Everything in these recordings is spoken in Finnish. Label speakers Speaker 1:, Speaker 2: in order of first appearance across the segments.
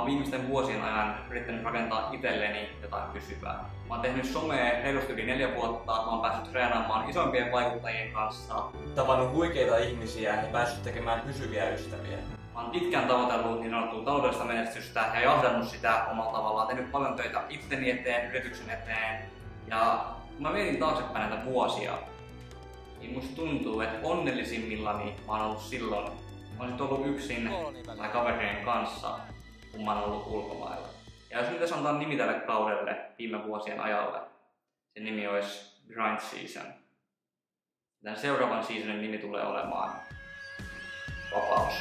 Speaker 1: oon viimeisten vuosien ajan yrittänyt rakentaa itselleni jotain pysyvää. Mä oon tehnyt somea reilusti yli 4 vuotta, mä oon päässyt treenaamaan isompien vaikuttajien kanssa.
Speaker 2: Tavannut huikeita ihmisiä ja päässyt tekemään pysyviä ystäviä.
Speaker 1: Mä oon pitkään tavoitellut niin sanottua taloudellista menestystä ja jahdannut sitä omalla tavallaan. Tehnyt paljon töitä itteni eteen, yrityksen eteen. Ja kun mä mietin taaksepäin näitä vuosia, niin musta tuntuu, että onnellisimmillani mä oon ollut silloin, mä oon ollut yksin tai kaverien kanssa, kun mä oon ollut ulkomailla. Ja jos nyt antaa nimi tälle kaudelle viime vuosien ajalle, se nimi olisi Grind Season. Tämän seuraavan seasonin nimi tulee olemaan Vapaus.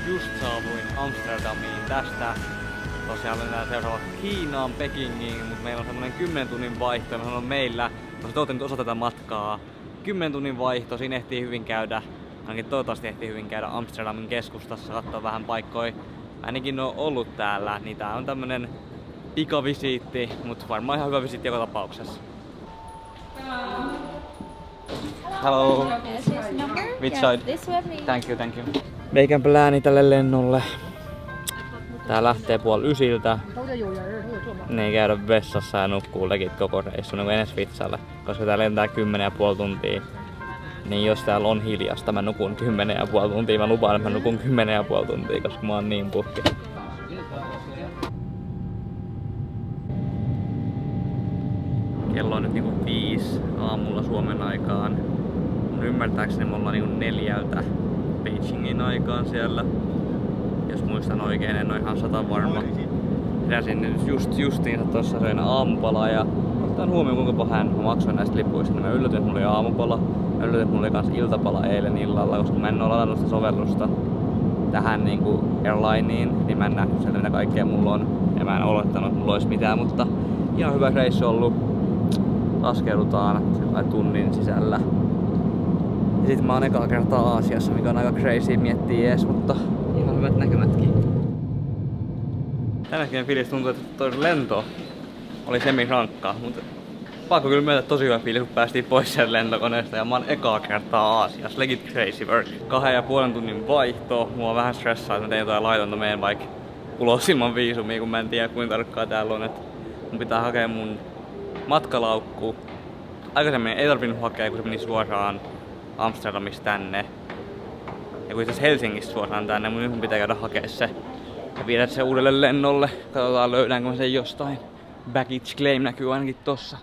Speaker 3: Just saavuin Amsterdamiin tästä. Tosiaan mennään seuraavaksi Kiinaan, Pekingiin, mutta meillä on semmonen 10 tunnin vaihto. Mä sanon meillä, koska te ootte nyt osa tätä matkaa. 10 tunnin vaihto, siinä ehtii hyvin käydä, ainakin toivottavasti ehtii hyvin käydä Amsterdamin keskustassa, katsoa vähän paikkoja. Ainakin on ollut täällä, niin tää on tämmönen pikavisiitti, mutta varmaan ihan hyvä visiitti joka tapauksessa. Hello. Which side?
Speaker 4: This way, please.
Speaker 3: Thank you, thank you. Meikän plääni tälle lennolle. Tää lähtee 8:30. Niin käydä vessassa ja nukkuu legit koko reissu niin kuin enes vitsalle. Koska tää lentää 10,5 tuntia. Niin jos täällä on hiljasta, mä nukun 10,5 tuntia. Mä lupaan, että mä nukun 10,5 tuntia, koska mä oon niin puhki. Kello on nyt niinku 5 aamulla Suomen aikaan. Mun ymmärtääkseni me ollaan niinku 4 Beijingin aikaan siellä. Jos muistan oikein, en oo ihan 100 varma. Heräsin nyt justiinsa tossa söin aamupalaa ja ottaen huomioon kuinka vähän mä maksoin näistä lipuista, niin mä yllätyin, että mulla oli aamupala. Mä yllätyin, että mulla oli kans iltapala eilen illalla, koska mä en oo ladannut sitä sovellusta tähän niinku airlineen, niin mä en nähnyt sieltä mitä kaikkea mulla on. Ja mä en olettanut, että mulla olisi mitään, mutta ihan hyvä reissu ollut. Laskeudutaan tunnin sisällä. Ja sit mä oon ekaa kertaa Aasiassa, mikä on aika crazy miettiä ees, mutta ihan hyvät näkymätkin. Tänäkin fiilis tuntuu, että toi lento oli semi-rankkaa, mutta pakko kyllä myöntää tosi hyvä fiilis, kun päästiin pois sieltä lentokoneesta ja mä oon ekaa kertaa Aasiassa. Legit crazy work. 2,5 tunnin vaihto. Mua on vähän stressaa, että mä tein jotain laitonta, meen vaikka ulos ilman viisumia, kun mä en tiedä kuinka tarkkaa täällä on. Että mun pitää hakea mun matkalaukku. Aikaisemmin ei tarvinnut hakea, kun se meni suoraan Amsterdamista tänne. Ja kun itse Helsingistä suoraan tänne, mutta nyt mun pitää käydä hakea se. Ja viedä se uudelle lennolle. Katsotaan löydäänkö mä sen jostain. Baggage claim näkyy ainakin tossa.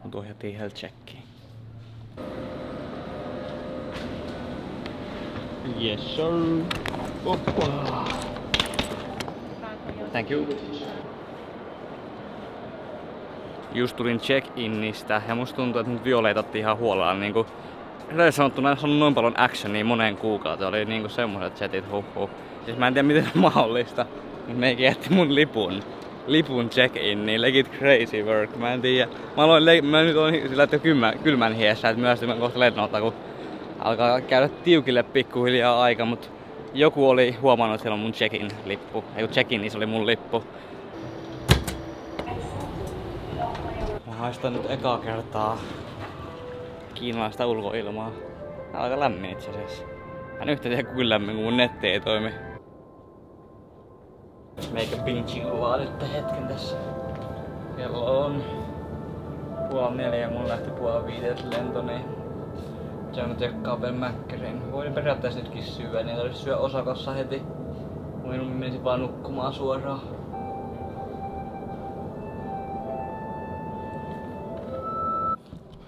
Speaker 3: Mut ohjattiin health checkiin. Yes sir. Oppa. Thank you. Just tulin check-inistä ja musta tuntuu, että mut violeitattiin ihan huolella. Niinku rehellisesti sanottuna en saanut noin paljon actionia moneen kuukauteen. Oli niinku semmoset chatit huh. Siis mä en tiedä miten on mahdollista. Mut meikin jätti mun lipun check-in, niin legit crazy work. Mä en tiedä. Mä nyt on sillä että kylmän hiessä, että myöhästymään kohta lennolta, kun alkaa käydä tiukille pikkuhiljaa aika, mut joku oli huomannut, että siellä on mun check-in lippu. Ei kun check-in, niin se oli mun lippu. Mä haistan nyt ekaa kertaa kiinalaista ulkoilmaa. Tää on aika lämmin itse asiassa. Mä en yhtä tiedä kuin lämmin, kun mun netti ei toimi. Meikä pinching vaan nyt hetken tässä. Kello on 3:30, mun lähti 4:30 lento, niin se on tekkaa Ben Mäkkärin. Voin periaatteessa nytkin syödä, niin tarvitsi syödä Osakassa heti. Voin menisin vaan nukkumaan suoraan.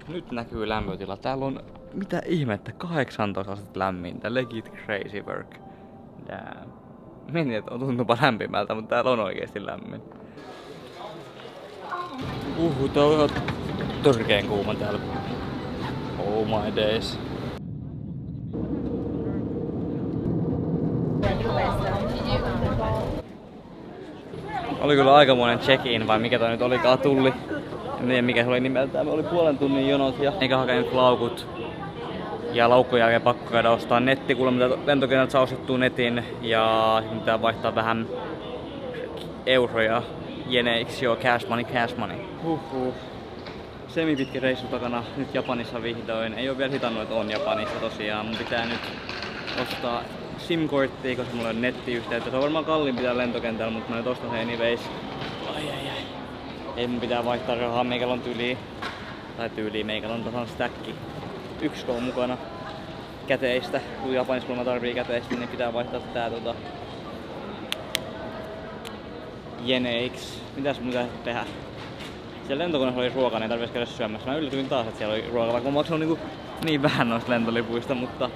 Speaker 3: Nyt näkyy lämpötila. Täällä on mitä ihmettä 18 astetta lämmintä. Legit crazy work. Damn. Mietin, että tuntuupa lämpimältä, mutta täällä on oikeesti lämmin. Tää on ihan törkeen kuuma täällä. Oh my days. Oli kyllä aikamoinen check-in, vai mikä toi nyt olikaan tulli. En tiedä mikä se oli nimeltään, me oli 0,5 tunnin jonot ja eikä hakenut laukut. Ja laukun jälkeen pakko käydä ostaa netti, kuulemma mitä lentokentältä saa ostettua netin. Ja sitten pitää vaihtaa vähän euroja jeneiksi, joo, cash money. Semipitkä reissu takana, nyt Japanissa vihdoin. Ei oo vielä hitannut, että on Japanissa tosiaan. Mun pitää nyt ostaa SIM-korttia, koska mulla on nettiyhteyttä. Se on varmaan kalliimpi täällä lentokentällä, mutta mä nyt ostan sen anyways. Ei mun pitää vaihtaa rahaa, meikällä on meikällä on tasan stäkki. 1 on mukana käteistä. Kun Japanissa kun mä tarvii käteistä, niin pitää vaihtaa tää jeneiksi. Mitäs mun pitää tehdä? Siellä lentokoneessa oli ruokaa, niin ei tarvitsisi käydä syömässä. Mä yllätyin taas, että siellä oli ruokaa, vaikka mä maksanut niin vähän noista lentolipuista, mutta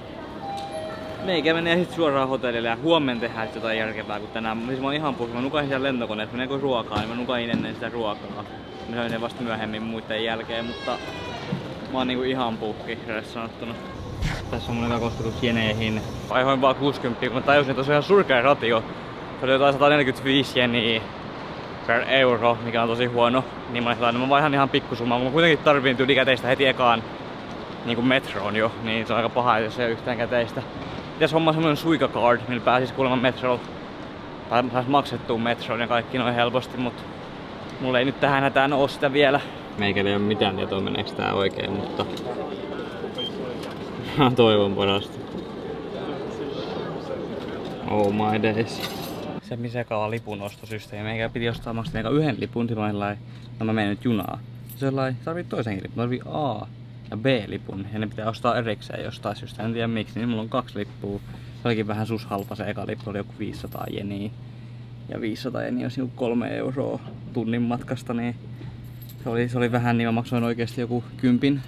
Speaker 3: meikä menee sitten suoraan hotellille ja huomenna tehdään jotain järkevää, kun tänään siis mä oon ihan puhki. Mä nukahin siellä lentokoneessa, meneekö ruokaa, niin mä nukahin ennen sitä ruokaa. Mä söin ne vasta myöhemmin muiden jälkeen, mutta mä oon niinku ihan puhki, sanottuna. Tässä on mun eka kosketus jeneihin. Vaihoin vaan 60, kun mä tajusin, että se on ihan surkea ratio. Se oli jotain 145 jeniä per euro, mikä on tosi huono. Niin mä vaihan ihan pikkusummaa, mutta mä kuitenkin tarviin tyylikäteistä heti ekaan niin metroon jo, niin se on aika paha, jos ei ole yhtään käteistä. Pitäis hommaa semmonen Suica Card, millä pääsis kuulemma metroon. Tai sais maksettua metroon ja kaikki noin helposti, mut mulla ei nyt tähän hätään oo sitä vielä. Meikällä ei oo mitään tietoa meneeks tää oikein, mutta mä toivon parasta. Oh my days. Se misekaa lipunostosysteemi. Meikä piti ostaa maksaa yhden lipun, silloin mä menen nyt junaa. Sellainen tarvii toisenkin lipun, tarvii A ja B-lipun. Ja ne pitää ostaa erikseen jostain syystä, en tiedä miksi. Niin mulla on 2 lippua. Se olikin vähän sushalpa, se eka lippu oli joku 500 jeniä. Ja 500 jeniä olisi joku 3 euroa tunnin matkasta, niin se oli vähän, niin mä maksoin oikeesti joku 10.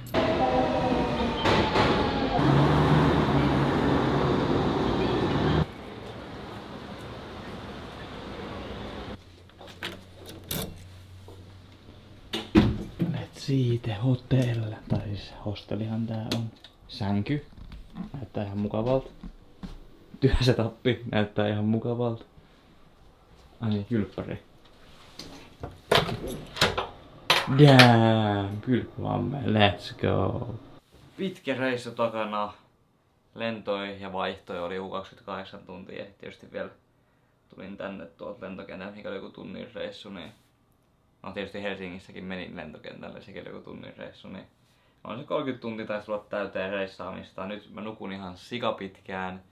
Speaker 3: Siitä hotell, tai siis hostellihan tää on. Sänky. Näyttää ihan mukavalta. Työsetappi. Näyttää ihan mukavalta. Ai niin, kylppäri. Damn, kylppävamme, let's go. Pitkä reissu takana. Lentoi ja vaihtoi oli 28 tuntia. Ja tietysti vielä tulin tänne tuolta lentokentältä, mikä oli joku tunnin reissu, niin no tietysti Helsingissäkin menin lentokentälle, sekin oli joku tunnin reissu, niin on se 30 tuntia taisi tulla täyteen reissaamista. Nyt mä nukun ihan sikapitkään.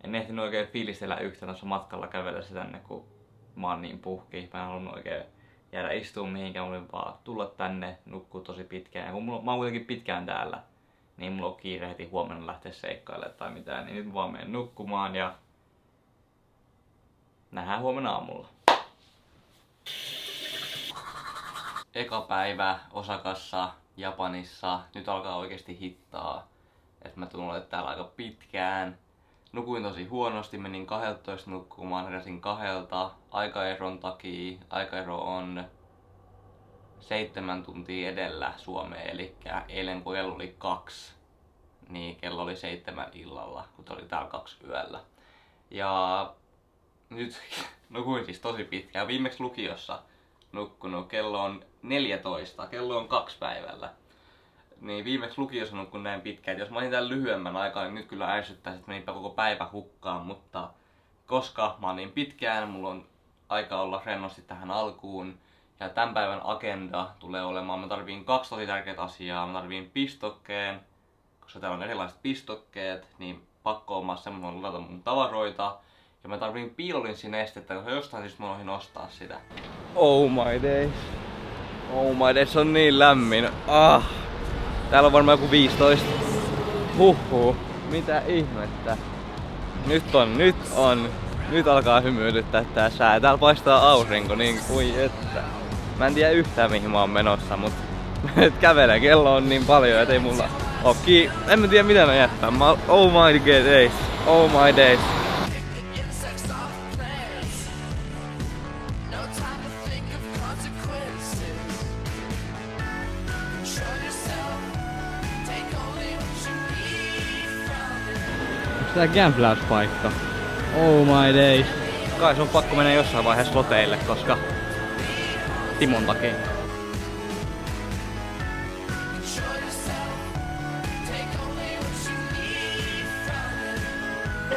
Speaker 3: En ehtinyt oikein fiilistellä yhtään tuossa matkalla kävellessä tänne, kun mä oon niin puhki. Mä en halunnut oikein jäädä istumaan mihinkään, mulla oli vaan tulla tänne, nukkua tosi pitkään. Ja kun mä oon kuitenkin pitkään täällä, niin mulla on kiire heti huomenna lähteä seikkailemaan tai mitään. Niin nyt mä vaan menen nukkumaan ja nähdään huomenna aamulla. Eka päivä Osakassa, Japanissa. Nyt alkaa oikeesti hittaa. Että mä tulen olemaan täällä aika pitkään. Nukuin tosi huonosti, menin 12 nukkumaan, heräsin 2 aikaeron takia. Aikaero on 7 tuntia edellä Suomeen, eli eilen kun kello oli 2, niin kello oli 7 illalla, kun oli täällä 2 yöllä. Ja nyt nukuin siis tosi pitkään. Viimeksi lukiossa nukkunut, kello on 14, kello on 2 päivällä. Niin viimeksi lukiossa nukkun näin pitkään, että jos mä olin täällä lyhyemmän aikaa, niin nyt kyllä ärsyttäisi, että menipä koko päivä hukkaan, mutta koska mä oon niin pitkään, mulla on aika olla rennosti tähän alkuun. Ja tämän päivän agenda tulee olemaan, mä tarviin 2 tosi tärkeät asiaa. Mä tarviin pistokkeen, koska täällä on erilaiset pistokkeet, niin pakko omaa semmoinen ladata mun tavaroita. Ja mä tarviin piilolinssi-nestettä, koska jostain syystä mä voisin ostaa sitä. Oh my days. Oh my days, se on niin lämmin. Täällä on varmaan joku 15. Huhhuh. Mitä ihmettä. Nyt alkaa hymyilyttää tää sää. Täällä paistaa aurinko niin kuin että. Mä en tiedä yhtään mihin mä oon menossa, mut nyt kävelen. Kello on niin paljon, et ei mulla oo en mä tiedä mitä mä jättää. Oh my days. Oh my days. Tää gamblauspaikka. Oh my days. Kai se on pakko mennä jossain vaiheessa loteille, koska Timon takia.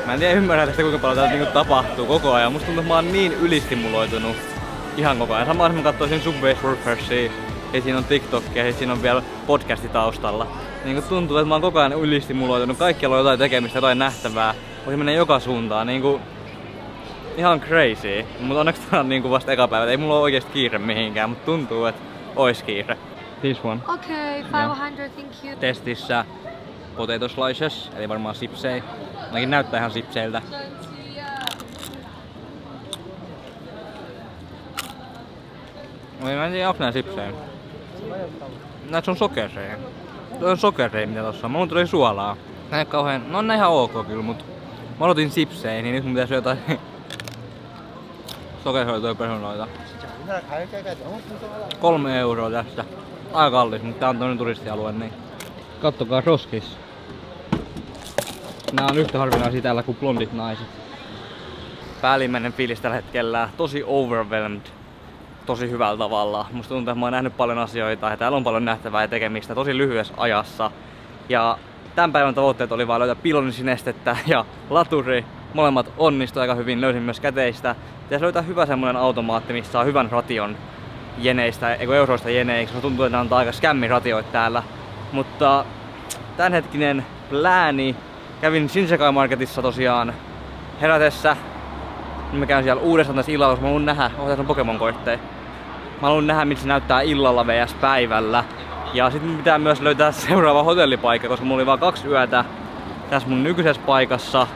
Speaker 3: Mä en tiedä ymmärrä tästä kuinka paljon täältä niinku tapahtuu koko ajan. Musta tuntuu, että mä oon niin ylistimuloitunut ihan koko ajan. Samaan mä katsoisin Subway Surfersia ja siinä on TikTokia ja siinä on vielä podcasti taustalla. Niinku tuntuu, että mä oon koko ajan ylistimuloitunut. Kaikkialla on jotain tekemistä, jotain nähtävää. Voisi mennä joka suuntaan. Niinku ihan crazy. Mut onneksi tää on niinku vasta eka päivä. Ei mulla oo oikeesti kiire mihinkään, mut tuntuu, että ois kiire. This one.
Speaker 4: Okay, 500, thank you.
Speaker 3: Testissä potato slices, eli varmaan sipsei. Ainakin näyttää ihan sipseiltä. Mä en tiedä, onks nää sipsejä. Näet on sokereja. Toi on sokereja mitä tossa on. Mulla tuli suolaa. Nää kauhean... No on nää ihan ok kyllä, mut... Mä odotin sipsejä, niin nyt mun pitäis jotain... Sokeroituja pesunoita. 3 euroa tästä. Aika kallis, mutta tää on toinen turistialue, niin... Kattokaa roskis. Nää on yhtä harvinaisia täällä kuin blondit naiset. Päällimmäinen fiilis tällä hetkellä tosi overwhelmed. Tosi hyvällä tavalla. Musta tuntuu, että mä oon nähnyt paljon asioita ja täällä on paljon nähtävää ja tekemistä tosi lyhyessä ajassa. Ja tämän päivän tavoitteet oli vaan löytää pilonisinestettä ja laturi. Molemmat onnistui aika hyvin, löysin myös käteistä. Pitäisi löytää hyvä semmonen automaatti, missä saa hyvän ration jeneistä, euroista jeneiksi. Musta tuntuu, että nämä on aika skämmiratioita täällä. Mutta tämänhetkinen plääni. Kävin Shinsekai Marketissa tosiaan herätessä. Mä käyn siellä uudestaan tässä illalla, koska mä haluan nähdä, tässä on Pokemon-kortteja. Mä haluan nähdä, miltä se näyttää illalla vs päivällä. Ja sitten pitää myös löytää seuraava hotellipaikka, koska mulla oli vaan 2 yötä tässä mun nykyisessä paikassa.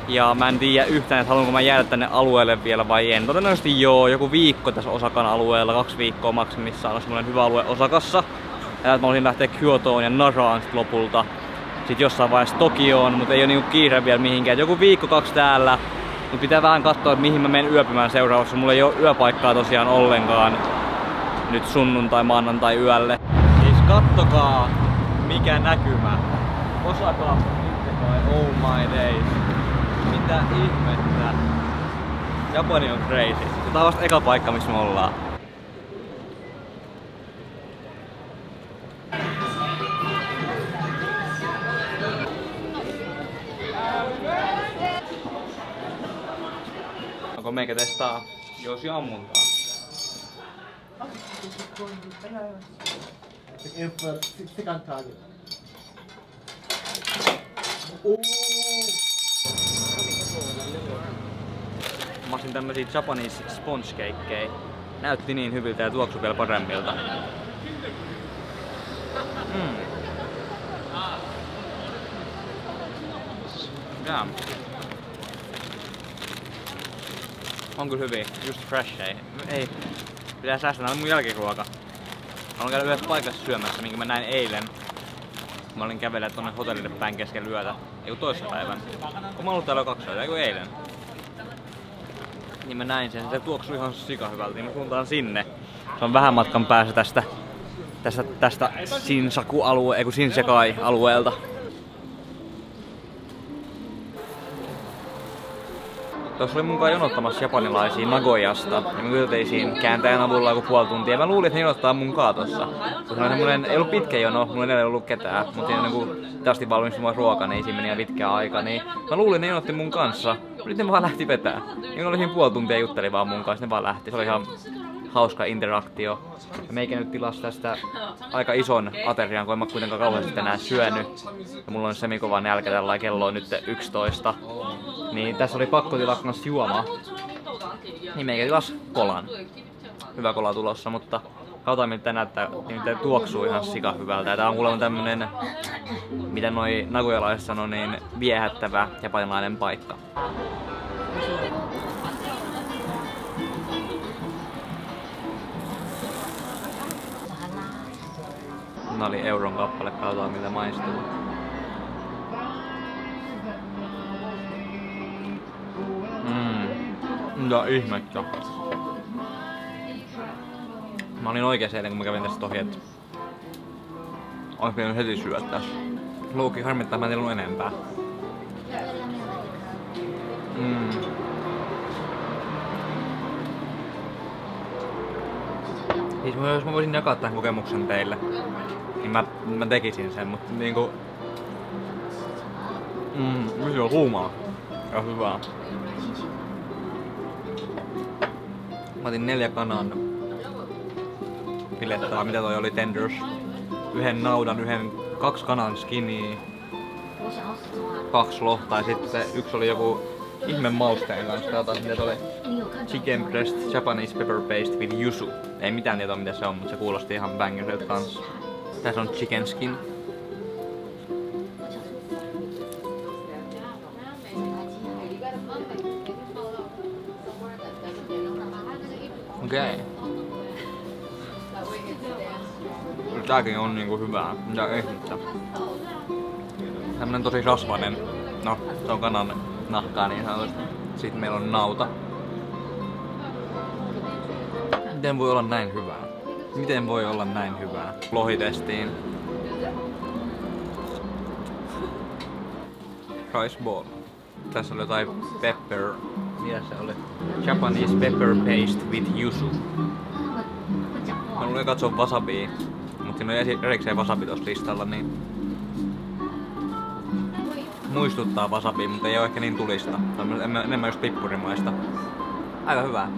Speaker 3: Ja mä en tiedä yhtään, että haluanko mä jäädä tänne alueelle vielä vai en. Todennäköisesti joo, joku viikko tässä Osakan alueella, 2 viikkoa maksimissaan on semmonen hyvä alue Osakassa. Ja mä olisin lähteä Kyotoon ja Naraan sit lopulta. Sitten jossain vaiheessa Tokioon, mutta ei oo niinku kiire vielä mihinkään. Et joku viikko 2 täällä. Mut pitää vähän katsoa, että mihin mä menen yöpymään seuraavaksi. Mulla ei oo yöpaikkaa tosiaan ollenkaan nyt sunnuntai, maanantai yölle. Siis kattokaa mikä näkymä. Osaka, oh my days. Mitä ihmettä. Japani on crazy. Tää on vasta eka paikka missä me ollaan. Onko meikä testaa Yoshi ammuntaa? Mä osin tämmösiä Japanese sponge cakeja. Näytti niin hyviltä ja tuoksui vielä paremmilta. Damn. On kyllä hyviä, just fresh ei. Pitää säästää, mun jälkiruoka. Mä haluan käydä yhdessä paikassa syömässä, minkä mä näin eilen. Mä olin kävellä tonne hotellille päin keskellä yötä. Eiku toissapäivän. Kun mä ollut täällä 2 yötä, eiku eilen. Niin mä näin sen, se tuoksui ihan sika hyvältä, niin mä suuntaan sinne. Se on vähän matkan päässä tästä Shinsekai-alueelta. Tuossa oli munkaan jonottamassa japanilaisia Nagoyasta ja me kyseltiin siinä kääntäjän avulla joku puoli tuntia. Mä luulin, että ne jonottaa munkaan tossa. Ei ollut pitkä jono, mulla ei ollut ketään, mutta siinä tästä valmis mua ruoka, niin siinä meni ihan pitkää aika. Niin mä luulin, että ne jonotti mun kanssa. Sitten ne vaan lähti vetää. Ja ne oli siinä puoli tuntia jutteli vaan mun kanssa, ne vaan lähti. Se oli ihan hauska interaktio. Ja meikä nyt tilasi tästä aika ison aterian, kun en mä kuitenkaan kauheasti tänään syönyt. Ja mulla on semikova nälkä, tällä kello on nyt 11. Niin tässä oli pakko tilaa kans juomaa. Niin meikä tilas kolan. Hyvä kola tulossa, mutta katsotaan miltä tää näyttää. Niin tuoksuu ihan sika hyvältä. Ja tää on kuulemma tämmönen, mitä noi nagojalaiset sanoo, niin viehättävä japanilainen paikka. Nää oli euron kappale, katsotaan miltä maistuu. Mitä ihmettä. Mä olin oikeassa eilen kun mä kävin tästä ohi, että ois pitänyt heti syödä tässä. Luukin harmittaa, mä en tilannut enempää. Siis jos mä voisin jakaa tämän kokemuksen teille, niin mä tekisin sen, mutta niinku... Missä on kuumaa. aika hyvää. Mä otin 4 kanan filettaa, mitä toi oli tenders. 1 naudan, 2 kanan skinny, 2 lohta ja sitten se yksi oli joku ihme mausteen kanssa. Katsotaan mitä toi oli. Chicken breast Japanese pepper paste with yuzu. Ei mitään tietoa mitä se on, mutta se kuulosti ihan bangerilta kanssa. Tässä on chicken skin. Okei. Tääkin on niinku hyvää, mitä ehdotta. Tämmönen tosi rasvainen. No, se on kanan nahkaa niin sanotusti. Sitten meillä on nauta. Miten voi olla näin hyvää? Miten voi olla näin hyvää? Lohitestiin. Rice ball. Tässä oli jotain pepper. Mitä se oli? Japanese pepper paste with yuzu. Mä luulen katsoa wasabia. Mutta siinä on erikseen wasabi tossa listalla, niin muistuttaa wasabia, mutta ei oo ehkä niin tulista. Enemmän just pippurimaista. Aika hyvää.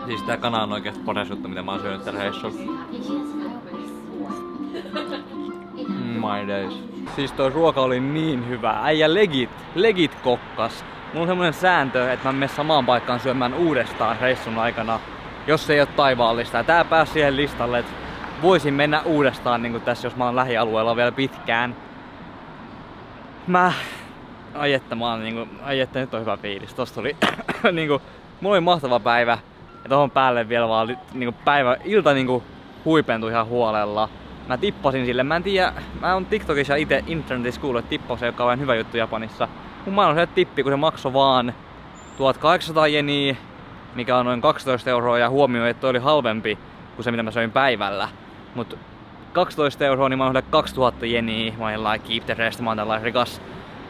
Speaker 3: Siis tää kana on oikeesti paras juttu, mitä mä oon syönyt tällä reissulla. My days. Siis toi ruoka oli niin hyvä. Äijä legit kokkas. Mulla on semmonen sääntö, että mä menen samaan paikkaan syömään uudestaan reissun aikana, jos ei oo taivaallista. Ja tää pääsi siihen listalle, että voisin mennä uudestaan niin tässä, jos mä oon lähialueella vielä pitkään. Ai että nyt on hyvä fiilis. Tossa tuli niinku, mulla oli mahtava päivä. Ja tohon päälle vielä vaan niinku ilta niinku huipentui ihan huolella. Mä tippasin sille, mä en tiedä, mä oon TikTokissa ja ite internetissä kuullut, että tippaus ei ole kauhean hyvä juttu Japanissa. Mun mä se tippi, kun se maksoi vaan 1800 jeniä, mikä on noin 12 €, ja huomioin, että toi oli halvempi kuin se mitä mä söin päivällä. Mut 12 €, niin mä oon 2000 jeniä, mä oon like keep the rest, mä oon tällainen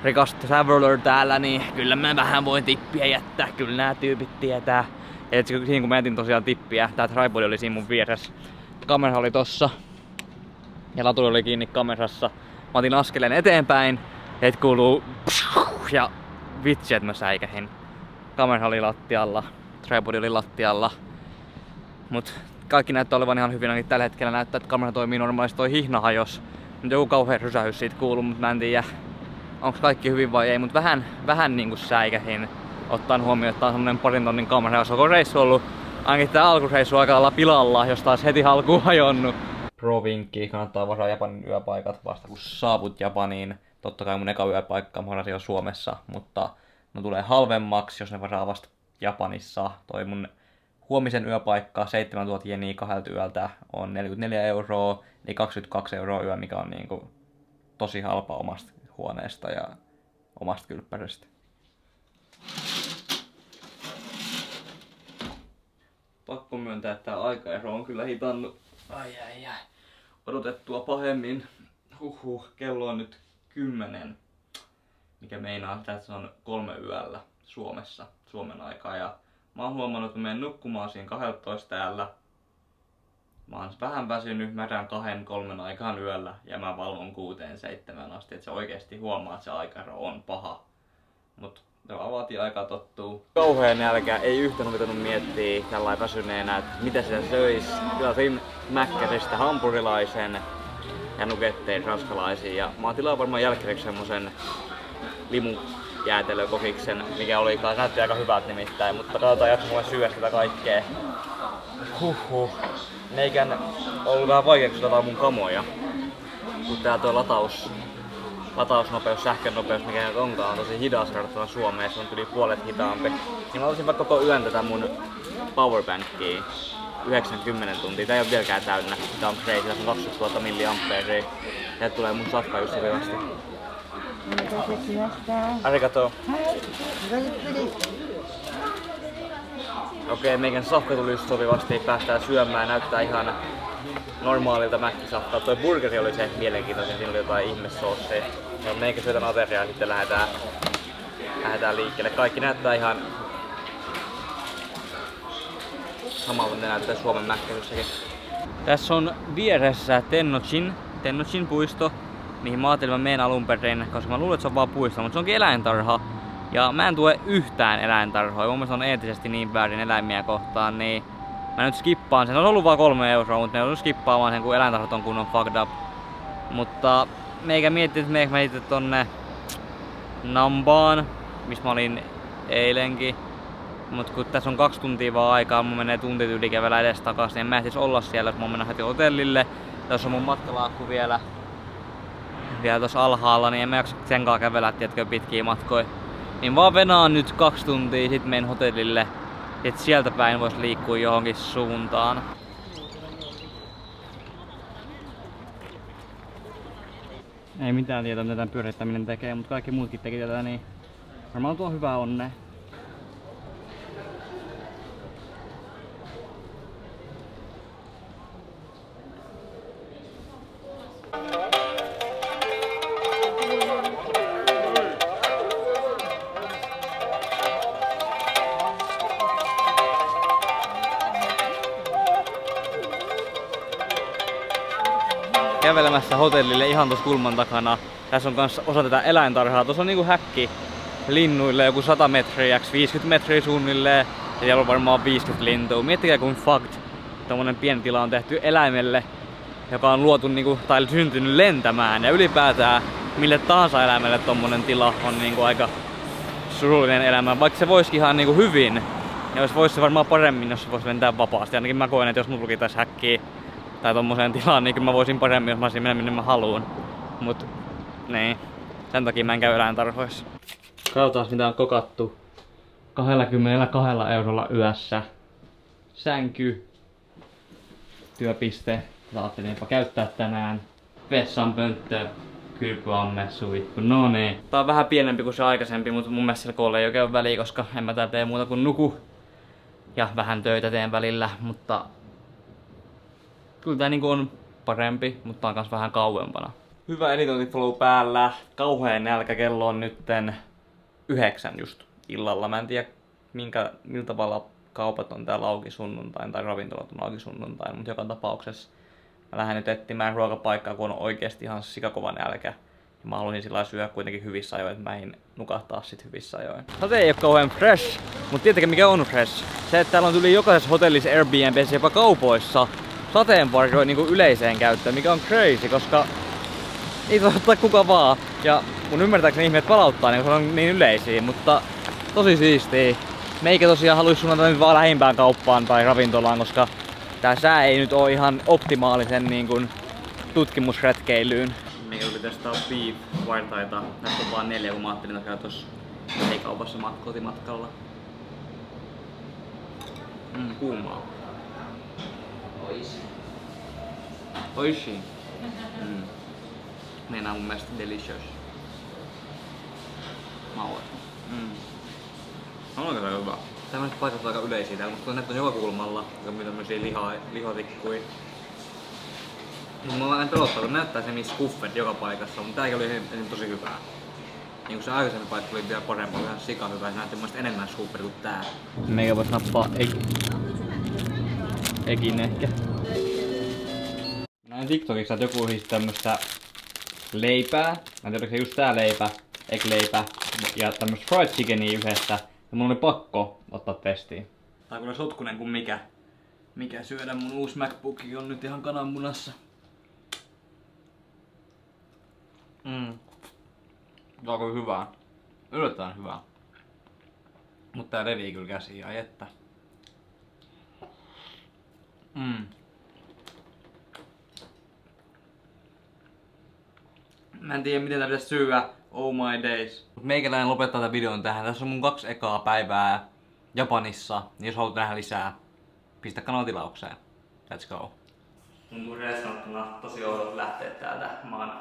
Speaker 3: rikas traveler täällä, niin kyllä mä vähän voin tippiä jättää, kyllä nää tyypit tietää. Et siinä kun mä jätin tosiaan tippiä, tää tripod oli siinä mun vieressä, kamera oli tossa ja laturi oli kiinni kamerassa. Mä otin askeleen eteenpäin, et kuuluu ja vitsi, että mä säikähin. Kamera oli lattialla, tripod oli lattialla, mut kaikki näyttää olevan ihan hyvin, ainakin tällä hetkellä näyttää, että kamera toimii normaalisti, toi hihna hajos. Nyt joku kauhea rysähys siitä kuuluu, mut mä en tiedä onko kaikki hyvin vai ei, mut vähän niinku säikähin. Ottaen huomioon, että tää on semmonen 2 tonnin kamera, jos on reissu ollut ainakin tää alkureissu aika lailla pilalla, jos taas heti alkuun hajonnut. Pro-vinkki, kannattaa varaa Japanin yöpaikat vasta kun saavut Japaniin. Totta kai mun eka yöpaikka mä varasin jo Suomessa, mutta ne tulee halvemmaksi, jos ne varaa vasta Japanissa. Toi mun huomisen yöpaikka, 7000 jeniä 2 yöltä, on 44 €, eli 22 € yö, mikä on niinku tosi halpa omasta huoneesta ja omasta kylppärisestä. Pakko myöntää, että tää aikaero on kyllä hitannut ai odotettua pahemmin. Kello on nyt 10, mikä meinaa, että se on 3 yöllä Suomessa, Suomen aikaa. Ja mä oon huomannut, että mä menen nukkumaan siinä 12 täällä. Mä oon vähän väsynyt, mä herään 2-3 aikaan yöllä ja mä valvon 6-7 asti, että se oikeesti huomaa, että se aikaero on paha. Mut se vaan vaatii aikaa tottuu. Kauhea nälkä, ei yhtään huvitanut miettiä tällainen väsyneenä, että mitä sitä söis. Tilasin Mäkkäsestä hampurilaisen ja nuggettein ranskalaisiin. Ja mä oon tilaa varmaan jälkeen semmosen limujäätelökokiksen, mikä oli kanssa näytti aika hyvältä nimittäin, mutta katsotaan jakso mulle syödä sitä kaikkea. Meikän ollut vähän vaikea kustaa mun kamoja, kun tää toi latausnopeus, sähkönopeus, mikä nyt onkaan, on tosi hidas verrattuna Suomeen, se on yli puolet hitaampi. Niin mä otin vaikka koko yön tätä mun powerbankia 90 tuntia. Tää ei oo vieläkään täynnä. Tää on crazy, tässä on 20 000 milliampeeria. Täältä tulee mun safka just sopivasti. Arigato. Okei, meikän safka tuli just sopivasti, päästään syömään, näyttää ihan normaalilta mäkkisafkaa. Toi burgeri oli se mielenkiintoinen, siinä oli jotain ihmesoosseja. Ja meikä syötän ateriaa ja sitten lähdetään liikkeelle. Kaikki näyttää ihan samalta, ne näyttää Suomen mäkkäsyssäkin. Tässä on vieressä Tennochin puisto, mihin mä ajattelin, mä menen alun perin, koska mä luulen, että se on vaan puisto, mutta se onkin eläintarha. Ja mä en tue yhtään eläintarhoja. Mun mielestä on eettisesti niin väärin eläimiä kohtaan, niin mä nyt skippaan sen. On ollut vaan 3 euroa, mutta ne on skippaamaan sen, kun eläintarhat on kunnon fucked up. Mutta meikä miettii, että meikä mä itse tonne Nambaan, missä mä olin eilenkin. Mut kun tässä on 2 tuntia vaan aikaa, mun menee tunti yli kävellä edes takas, niin en mä ehtis olla siellä, jos mä mennä heti hotellille. Tässä on mun matkalaakku vielä tossa alhaalla, niin en mä jaksa senkaan kävellä, tiedätkö, pitkiä matkoja. Niin vaan venaan nyt 2 tuntia, sit menen hotellille, et sieltä päin vois liikkua johonkin suuntaan. Ei mitään tietoa, mitä tämän pyörittäminen tekee, mutta kaikki muutkin teki tätä, niin varmaan tuo hyvää onnea. Kävelemässä hotellille ihan tuossa kulman takana. Tässä on kans osa tätä eläintarhaa. Tuossa on niinku häkki linnuille, joku 100 metriä, 50 metriä suunnilleen. Ja siellä on varmaan 50 lintua. Miettikää kuin fact. Tommonen pieni tila on tehty eläimelle, joka on luotu niinku, tai syntynyt lentämään. Ja ylipäätään mille tahansa eläimelle tommonen tila on niinku aika surullinen elämä. Vaikka se voisikin ihan niinku hyvin. Ja voisi se varmaan paremmin, jos se voisi lentää vapaasti. Ainakin mä koen, että jos mut lukitais häkkiä tai tommoseen tilaan, niin kyllä mä voisin paremmin, jos mä olisin mennä minne mä haluun. Mut niin, sen takia mä en käy eläintarhoissa. Katsotaan mitä on kokattu. 22 eurolla yössä. Sänky. Työpiste. Ajattelin jopa käyttää tänään. Vessanpönttö. Kylpyamme, suihku. No niin. Tää on vähän pienempi kuin se aikaisempi, mutta mun mielestä sillä koolla ei oikein ole väliä, koska en mä täällä tee muuta kuin nuku. Ja vähän töitä teen välillä, mutta kyllä tää niinku on parempi, mutta tää on kans vähän kauempana. Hyvä editointiflow päällä. Kauheen nälkä, kello on nytten 9 just illalla. Mä en tiedä millä tavalla kaupat on täällä auki sunnuntain tai ravintolat on auki sunnuntain, mutta joka tapauksessa mä lähden nyt etsimään ruokapaikkaa, kun on oikeesti ihan sikakova nälkä. Ja mä haluaisin sillä syödä kuitenkin hyvissä ajoin, että mä en nukahtaa sit hyvissä ajoin. Sate ei oo kauhean fresh, mutta tietenkin mikä on fresh? Se, että täällä on tuli jokaisessa hotellissa, Airbnb:ssä, jopa kaupoissa sateenvarjoja niinku yleiseen käyttöön, mikä on crazy, koska ei saa ottaa kuka vaan. Ja mun ymmärtääkseni ihmeet palauttaa, niin kun se on niin yleisiä, mutta tosi siistiä. Meikä tosiaan haluais suunnata nyt vaan lähimpään kauppaan tai ravintolaan, koska tää sää ei nyt oo ihan optimaalisen niin kuin tutkimusretkeilyyn. Meikä tuli testaa beef vartaita. Näistä on vaan 4, kun mä ajattelin käydä tossa kaupassa kotimatkalla. Kuumaa. Oishi. Ne on mun mielestä delicious. Mauet. On oikeastaan hyvä. Tämmöiset paikat on aika yleisiä täällä, mutta näitä on joka kulmalla. Ja tämmösiä lihatikkuja. Mulla en pelottaa, kun näyttää se missä skuffet joka paikassa, mutta tääkin oli tosi hyvää. Niin kun se aikaisemmin paikka oli vielä parempi, oli ihan sika hyvä. Se näytti mun mielestä enemmän skuffet kuin tää. Meikä vois nappaa egin ehkä. Näin TikTokissa, että joku hiisi tämmöstä leipää. Mä en tiedä, onko se just tää leipä, egg-leipä ja tämmöstä fried chickenia yhdessä. Ja mun oli pakko ottaa testiin. Tää on kyllä sotkunen kuin mikä syödä. Mun uusi MacBookikin on nyt ihan kananmunassa. Tää on kyllä hyvää. Yllättäen hyvää. Mut tää revii kyllä käsiä, ai että. Mä en tiedä miten tää pitäis syödä. Oh my days. Meikäläinen lopettaa tämän videon tähän. Tässä on mun 2 ekaa päivää Japanissa. Jos haluat nähdä lisää, pistä kanavatilaukseen. Let's go. Tuntuu reesanottuna tosi oudolta lähteä täältä. Mä oon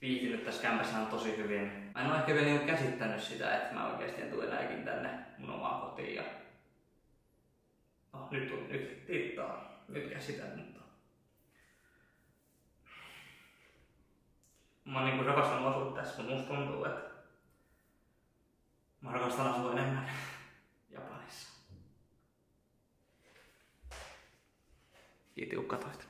Speaker 3: viihtynyt tässä kämpässä tosi hyvin. Mä en oo ehkä vielä niinku käsittänyt sitä, että mä oikeesti en tule enääkin tänne mun omaan kotiin. Ja nyt tittaa. Nyt käsitän, mutta mä oon niinku rakastanut asua tässä, mutta musta tuntuu, että mä rakastan asua enemmän Japanissa. Kiitos kun katsoit.